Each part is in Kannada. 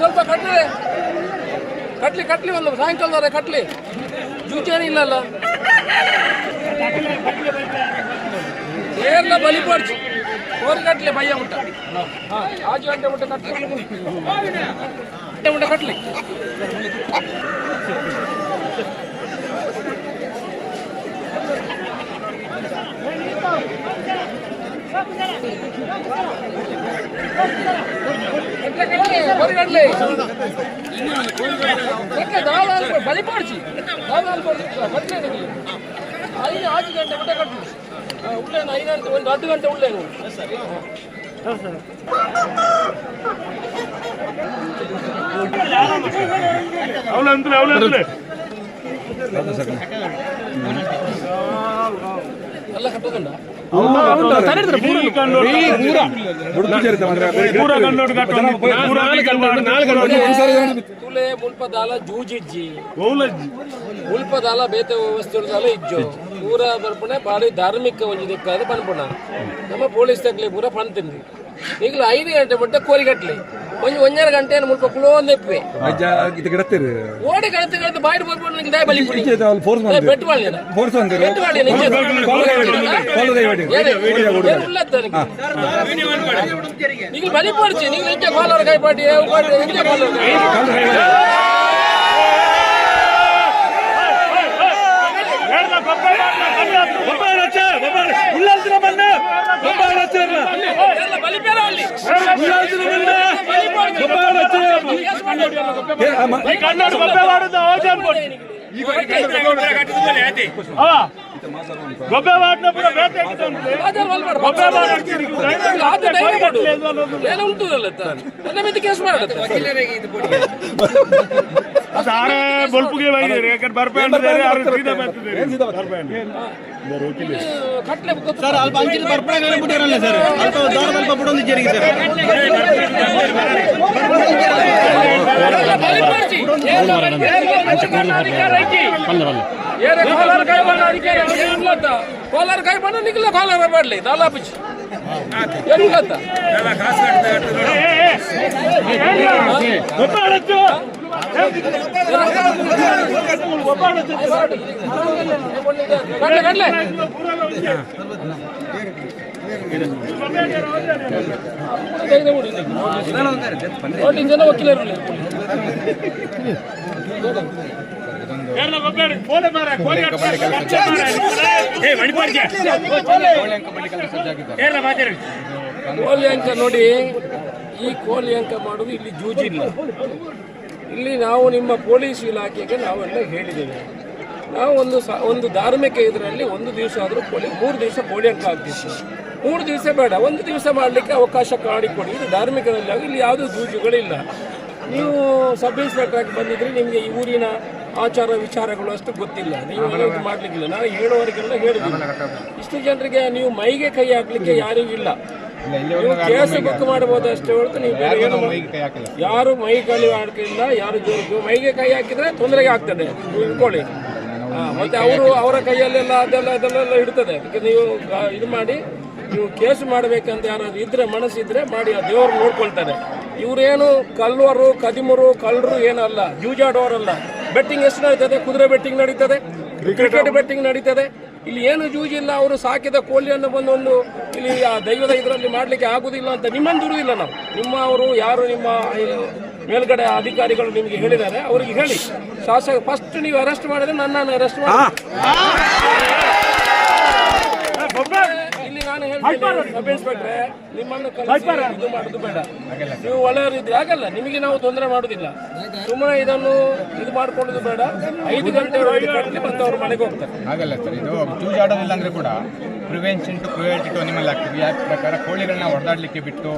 ಸ್ವಲ್ಪ ಕಟ್ಲಿ ಒಂದು ಸಾಯಂಕಾಲದವರೆ ಕಟ್ಲಿ ಜೂಚೇನಿಲ್ಲಲ್ಲ ಏರ್ಲ ಬಲಿ ಪಡ್ಚು और कटले भैया मुट्टा हाँ आज घंटे मुट्टा कटले बलि पड़ी आज घंटे मुट्टा कटले ಉಳ್ಳೇನು 5 ಗಂಟೆ ಒಂದು 10 ಗಂಟೆ ಉಳ್ಳೇನು ಎಲ್ಲ ಕಟ್ಟೋದಲ್ಲ ತುಲೆ ಮುಲ್ಪದಾಲ ಜೂಜಿಜ್ಜಿ ಮುಲ್ಪದಾಲ ಬೇತೆ ವಸ್ತುದಾಲ ಇಜ್ಜು ಪೂರ ಬರ್ಪಣೆ ಬಾರಿ ಧಾರ್ಮಿಕ ಒಂಜಿ ದಿಕ್ಕಾದ ಪನ್ಪುಣ ನಮ್ಮ ಪೊಲೀಸ್ ತಕ್ಲಿ ಪೂರ ಪಣ್ತಿಂದಿ ಈಗಲೂ 5 ಗಂಟೆ ಬಿಟ್ಟು ಕೋರಿಗಟ್ಲಿ ಒಂದೆರಡು ಗಂಟೆ ಮುಲ್ಪ ಕುಳೋ ನೆಪ್ಪೆ ಓಡಿ ಕಳತಿ ಬಾಯಿ ಬಲಿ ಬೆಟ್ಟು ನೀವು ಬಲಿ ಪಡಿಸಿ ನೀವು ನಿಜ ಕಾಲರ್ ಕೈ ಪಾಟಿ ಗೊಬ್ಬೆ ಮಾಡಿನప్పుడు ಸಾರೇ ಬಲ್ಪುಗೆ ಸರ್ ಅಲ್ಪ ಅಂಚಿನ ಬರ್ಪಡ ಬಿಟ್ಟಿರಲ್ಲ ಸರ್ ಅಲ್ಪ ದಾರ ಸ್ವಲ್ಪ ಬಿಡೊಂದು ಜರಿಗೆ ಸರ್ कॉलर काय बना निकला कॉलर पडले दाला पिच येनुलता ಗೊಬ್ಬಾಡಚ್ಚು ಕಟ್ಲೆ ಜನ ವಕೀಲರು ಕೋಳಿ ಅಂಕ ನೋಡಿ ಈ ಕೋಳಿ ಅಂಕ ಮಾಡುವುದು ಇಲ್ಲಿ ಜೂಜಿಲ್ಲ ಇಲ್ಲಿ ನಾವು ನಿಮ್ಮ ಪೊಲೀಸ್ ಇಲಾಖೆಗೆ ನಾವೆಲ್ಲ ಹೇಳಿದ್ದೇವೆ ನಾವು ಒಂದು ಧಾರ್ಮಿಕ ಇದರಲ್ಲಿ ಒಂದು ದಿವಸ ಆದರೂ ಕೋಳಿ 3 ದಿವಸ ಕೋಳಿ ಅಂಕ ಆಗ್ತಿತ್ತು 3 ದಿವಸ ಬೇಡ 1 ದಿವಸ ಮಾಡಲಿಕ್ಕೆ ಅವಕಾಶ ಮಾಡಿಕೊಡಿ ಇದು ಧಾರ್ಮಿಕದಲ್ಲಿ ಆಗಿ ಇಲ್ಲಿ ಯಾವುದೂ ಜೂಜುಗಳಿಲ್ಲ ನೀವು ಸಬ್ ಇನ್ಸ್ಪೆಕ್ಟರ್ ಆಗಿ ಬಂದಿದ್ರೆ ನಿಮಗೆ ಈ ಊರಿನ ಆಚಾರ ವಿಚಾರಗಳು ಅಷ್ಟು ಗೊತ್ತಿಲ್ಲ ನೀವು ಇದು ಮಾಡಲಿಕ್ಕಿಲ್ಲ ನಾನು ಹೇಳುವವರಿಗೆಲ್ಲ ಹೇಳಿದ್ದೀನಿ ಇಷ್ಟು ಜನರಿಗೆ ನೀವು ಮೈಗೆ ಕೈ ಹಾಕಲಿಕ್ಕೆ ಯಾರಿಗೂ ಇಲ್ಲ ನೀವು ಕೇಸ್ ಬುಕ್ ಮಾಡಬಹುದು ಅಷ್ಟೇ ಹೊರತು ನೀವು ಯಾರು ಮೈ ಕೈ ಹಾಕಿಲ್ಲ ಯಾರು ಜೋರು ಮೈಗೆ ಕೈ ಹಾಕಿದ್ರೆ ತೊಂದರೆಗೆ ಆಗ್ತದೆ ಇಟ್ಕೊಳ್ಳಿ ಮತ್ತೆ ಅವರ ಕೈಯಲ್ಲೆಲ್ಲ ಅದೆಲ್ಲ ಇಡ್ತದೆ ಅದಕ್ಕೆ ನೀವು ಇದು ಮಾಡಿ ನೀವು ಕೇಸ್ ಮಾಡಬೇಕಂತ ಯಾರಾದ್ರು ಇದ್ರೆ ಮನಸ್ಸಿದ್ರೆ ಮಾಡಿ ದೇವರು ನೋಡ್ಕೊಳ್ತಾರೆ ಇವರೇನು ಕಲ್ವರು ಕದಿಮರು ಕಳ್ಳರು ಏನಲ್ಲ ಜೂಜಾಡೋರಲ್ಲ ಬೆಟ್ಟಿಂಗ್ ಎಷ್ಟು ನಡೀತದೆ ಕುದುರೆ ಬೆಟ್ಟಿಂಗ್ ನಡೀತದೆ ಕ್ರಿಕೆಟ್ ಬೆಟ್ಟಿಂಗ್ ನಡೀತದೆ ಇಲ್ಲಿ ಏನು ಜೂಜಿಲ್ಲ ಅವರು ಸಾಕಿದ ಕೋಳಿಯನ್ನು ಬಂದೊಂದು ಇಲ್ಲಿ ಆ ದೈವದ ಇದರಲ್ಲಿ ಮಾಡಲಿಕ್ಕೆ ಆಗುದಿಲ್ಲ ಅಂತ ನಿಮ್ಮನ್ನು ದುರುವುದಿಲ್ಲ ನಾವು ನಿಮ್ಮವರು ಯಾರು ನಿಮ್ಮ ಮೇಲ್ಗಡೆ ಅಧಿಕಾರಿಗಳು ನಿಮಗೆ ಹೇಳಿದ್ದಾರೆ ಅವರಿಗೆ ಹೇಳಿ ಶಾಸಕ ಫಸ್ಟ್ ನೀವು ಅರೆಸ್ಟ್ ಮಾಡಿದ್ರೆ ನನ್ನನ್ನು ಅರೆಸ್ಟ್ ಮಾಡಿ ಇಲ್ಲಿ ನಾನು ಸಬ್ ಇನ್ಸ್ಪೆಕ್ಟ್ರೆ ನಿಮ್ಮನ್ನು ಕಳಿಸಿ ಇದು ಮಾಡೋದು ಬೇಡ. ನೀವು ಒಳ್ಳೆಯವರಿದ್ರೆ ಆಗಲ್ಲ, ನಿಮಗೆ ನಾವು ತೊಂದರೆ ಮಾಡುದಿಲ್ಲ. ಸುಮ್ಮನೆ ಇದನ್ನು ಇದು ಮಾಡ್ಕೊಳ್ಳೋದು ಬೇಡ. 5 ಗಂಟೆ ಕಟ್ಟಿ ಮತ್ತೆ ಅವ್ರ ಮನೆಗೆ ಹೋಗ್ತಾರೆ. ಆಗಲ್ಲ ಸರ್, ಇದು ಜೂಜಾಡೋದಿಲ್ಲ ಅಂದ್ರೆ ಕೂಡ prevention to cruelty to animal act act ಪ್ರಕಾರ ಕೋಳಿಗಳನ್ನ ಹೊಡೆದಾಡ್ಲಿಕ್ಕೆ ಬಿಟ್ಟು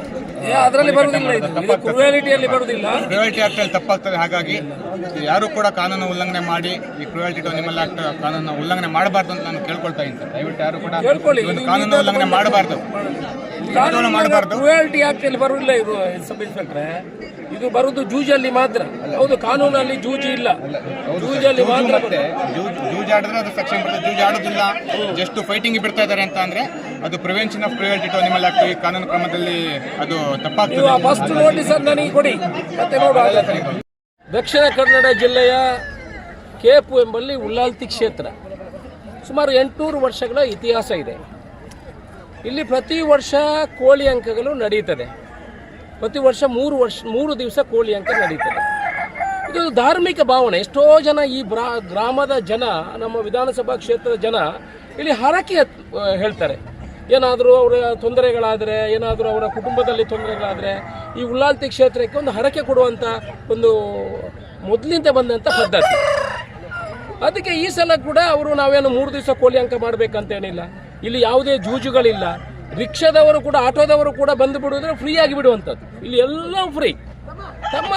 ಅದರಲ್ಲಿ ಬರುದಿಲ್ಲ, ಇದು ಕ್ರುಯಾಲಿಟಿಯಲ್ಲಿ ಬರುದಿಲ್ಲ. ಕ್ರುಯಲ್ಟಿ ಆಕ್ಟ್ ಅಲ್ಲಿ ತಪ್ಪಾಗ್ತದೆ. ಹಾಗಾಗಿ ಯಾರು ಕೂಡ ಕಾನೂನು ಉಲ್ಲಂಘನೆ ಮಾಡಿ ಈ ಕ್ರುಯಲ್ಟಿ ಟು ಅನಿಮಲ್ ಆಕ್ಟ್ ಕಾನೂನು ಉಲ್ಲಂಘನೆ ಮಾಡಬಾರ್ದು ಅಂತ ನಾನು ಕೇಳ್ಕೊಳ್ತಾ ಇದ್ದೀನಿ ಸರ್. ದಯವಿಟ್ಟು ಯಾರು ಕೂಡ ಒಂದು ಕಾನೂನು ಉಲ್ಲಂಘನೆ ಮಾಡಬಾರ್ದು. ಕ್ರುಯಾಲಿಟಿ ಆಕ್ಟ್ ಅಲ್ಲಿ ಬರುದಿಲ್ಲ ಇದು ಸಬ್ ಇನ್ಸ್ಪೆಕ್ಟ್ರೆ. ಇದು ಬರುದು ಜೂಜಲ್ಲಿ ಮಾತ್ರ. ಹೌದು, ಕಾನೂನಲ್ಲಿ ಜೂಜಿ ಇಲ್ಲ, ಜೂಜಲ್ಲಿ ಮಾತ್ರ. ಜೂಜಾಡಿದ್ರೆ ಅದು ಸೆಕ್ಷನ್ ಬರ್ತದೆ. ಜೂಜಾಡೋದಿಲ್ಲ, ಜಸ್ಟ್ ಫೈಟಿಂಗ್ ಬಿಡ್ತಾ ಇದ್ದಾರೆ ಅಂತ ಅಂದ್ರೆ ಅದು prevention of cruelty to animal act ಈ ಕಾನೂನು ಕ್ರಮದಲ್ಲಿ ಅದು ತಪ್ಪಾಗ್ತದೆ. ಫಸ್ಟ್ ನೋಟಿಸ್ ನನಗೆ ಕೊಡಿ, ಮತ್ತೆ ನೋಡುವ. ದಕ್ಷಿಣ ಕನ್ನಡ ಜಿಲ್ಲೆಯ ಕೇಪು ಎಂಬಲ್ಲಿ ಉಲ್ಲಾಲ್ತಿ ಕ್ಷೇತ್ರ ಸುಮಾರು 800 ವರ್ಷಗಳ ಇತಿಹಾಸ ಇದೆ. ಇಲ್ಲಿ ಪ್ರತಿ ವರ್ಷ ಕೋಳಿ ಅಂಕಗಳು ನಡೆಯುತ್ತದೆ. ಪ್ರತಿ ವರ್ಷ 3 ದಿವಸ ಕೋಳಿ ಅಂಕ ನಡೀತದೆ. ಇದು ಧಾರ್ಮಿಕ ಭಾವನೆ. ಎಷ್ಟೋ ಜನ ಈ ಗ್ರಾಮದ ಜನ, ನಮ್ಮ ವಿಧಾನಸಭಾ ಕ್ಷೇತ್ರದ ಜನ ಇಲ್ಲಿ ಹರಕೆ ಹೇಳ್ತಾರೆ. ಏನಾದರೂ ಅವರ ತೊಂದರೆಗಳಾದರೆ, ಏನಾದರೂ ಅವರ ಕುಟುಂಬದಲ್ಲಿ ತೊಂದರೆಗಳಾದರೆ ಈ ಉಲ್ಲಾಲ್ತಿ ಕ್ಷೇತ್ರಕ್ಕೆ ಒಂದು ಹರಕೆ ಕೊಡುವಂಥ ಒಂದು ಮೊದಲಿಂದ ಬಂದಂಥ ಪದ್ಧತಿ. ಅದಕ್ಕೆ ಈ ಸಲ ಕೂಡ ಅವರು ನಾವೇನು 3 ದಿವಸ ಕೋಳಿ ಅಂಕ ಮಾಡಬೇಕಂತೇನಿಲ್ಲ. ಇಲ್ಲಿ ಯಾವುದೇ ಜೂಜುಗಳಿಲ್ಲ. ರಿಕ್ಷಾದವರು ಕೂಡ, ಆಟೋದವರು ಕೂಡ ಬಂದು ಬಿಡುವುದ್ರೆ ಫ್ರೀ ಆಗಿ ಬಿಡುವಂಥದ್ದು. ಇಲ್ಲಿ ಎಲ್ಲ ಫ್ರೀ. ತಮ್ಮ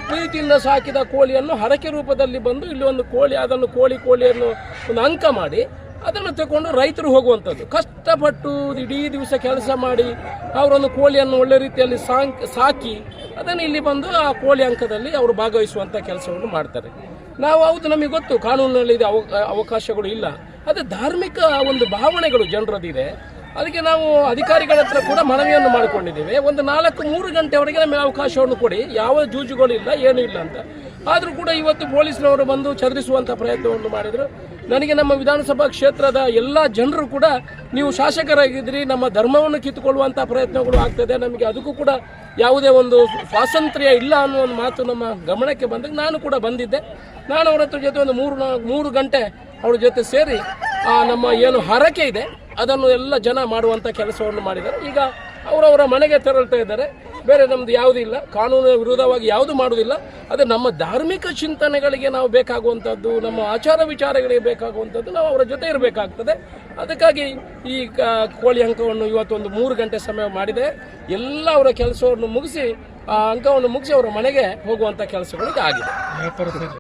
ಪ್ರೀತಿಯಿಂದ ಸಾಕಿದ ಕೋಳಿಯನ್ನು ಹರಕೆ ರೂಪದಲ್ಲಿ ಬಂದು ಇಲ್ಲಿ ಒಂದು ಕೋಳಿ, ಅದನ್ನು ಕೋಳಿಯನ್ನು ಒಂದು ಅಂಕ ಮಾಡಿ ಅದನ್ನು ತಗೊಂಡು ರೈತರು ಹೋಗುವಂಥದ್ದು. ಕಷ್ಟಪಟ್ಟು ಇಡೀ ದಿವಸ ಕೆಲಸ ಮಾಡಿ ಅವರೊಂದು ಕೋಳಿಯನ್ನು ಒಳ್ಳೆ ರೀತಿಯಲ್ಲಿ ಸಾಕಿ ಅದನ್ನು ಇಲ್ಲಿ ಬಂದು ಆ ಕೋಳಿ ಅಂಕದಲ್ಲಿ ಅವರು ಭಾಗವಹಿಸುವಂಥ ಕೆಲಸವನ್ನು ಮಾಡ್ತಾರೆ. ನಾವು ಹೌದು, ನಮಗೆ ಗೊತ್ತು ಕಾನೂನಿನಲ್ಲಿ ಇದು ಅವಕಾಶಗಳು ಇಲ್ಲ. ಅದು ಧಾರ್ಮಿಕ ಒಂದು ಭಾವನೆಗಳು ಜನರದಿದೆ. ಅದಕ್ಕೆ ನಾವು ಅಧಿಕಾರಿಗಳ ಹತ್ರ ಕೂಡ ಮನವಿಯನ್ನು ಮಾಡಿಕೊಂಡಿದ್ದೇವೆ. ಒಂದು 3 ಗಂಟೆವರೆಗೆ ನಮಗೆ ಅವಕಾಶವನ್ನು ಕೊಡಿ, ಯಾವ ಜೂಜುಗಳಿಲ್ಲ, ಏನೂ ಇಲ್ಲ ಅಂತ. ಆದರೂ ಕೂಡ ಇವತ್ತು ಪೊಲೀಸ್ನವರು ಬಂದು ಚದುರಿಸುವಂಥ ಪ್ರಯತ್ನವನ್ನು ಮಾಡಿದರು. ನನಗೆ ನಮ್ಮ ವಿಧಾನಸಭಾ ಕ್ಷೇತ್ರದ ಎಲ್ಲ ಜನರು ಕೂಡ, ನೀವು ಶಾಸಕರಾಗಿದ್ರಿ, ನಮ್ಮ ಧರ್ಮವನ್ನು ಕಿತ್ತುಕೊಳ್ಳುವಂಥ ಪ್ರಯತ್ನಗಳು ಆಗ್ತದೆ, ನಮಗೆ ಅದಕ್ಕೂ ಕೂಡ ಯಾವುದೇ ಒಂದು ಸ್ವಾತಂತ್ರ್ಯ ಇಲ್ಲ ಅನ್ನೋ ಒಂದು ಮಾತು ನಮ್ಮ ಗಮನಕ್ಕೆ ಬಂದಾಗ ನಾನು ಕೂಡ ಬಂದಿದ್ದೆ. ನಾನು ಅವರ ಹತ್ರ ಜೊತೆ ಒಂದು 3 ಗಂಟೆ ಅವ್ರ ಜೊತೆ ಸೇರಿ ನಮ್ಮ ಏನು ಹರಕೆ ಇದೆ ಅದನ್ನು ಎಲ್ಲ ಜನ ಮಾಡುವಂಥ ಕೆಲಸವನ್ನು ಮಾಡಿದ್ದಾರೆ. ಈಗ ಅವರವರ ಮನೆಗೆ ತೆರಳ್ತಾ ಇದ್ದಾರೆ. ಬೇರೆ ನಮ್ಮದು ಯಾವುದೂ ಇಲ್ಲ, ಕಾನೂನು ವಿರೋಧವಾಗಿ ಯಾವುದು ಮಾಡುವುದಿಲ್ಲ. ಅದು ನಮ್ಮ ಧಾರ್ಮಿಕ ಚಿಂತನೆಗಳಿಗೆ ನಾವು ಬೇಕಾಗುವಂಥದ್ದು, ನಮ್ಮ ಆಚಾರ ವಿಚಾರಗಳಿಗೆ ಬೇಕಾಗುವಂಥದ್ದು ನಾವು ಅವರ ಜೊತೆ ಇರಬೇಕಾಗ್ತದೆ. ಅದಕ್ಕಾಗಿ ಈ ಕೋಳಿ ಅಂಕವನ್ನು ಇವತ್ತೊಂದು 3 ಗಂಟೆ ಸಮಯ ಮಾಡಿದೆ. ಎಲ್ಲ ಅವರ ಕೆಲಸವನ್ನು ಮುಗಿಸಿ, ಆ ಅಂಕವನ್ನು ಮುಗಿಸಿ ಅವರ ಮನೆಗೆ ಹೋಗುವಂಥ ಕೆಲಸಗಳಿಗೆ ಆಗಿದೆ.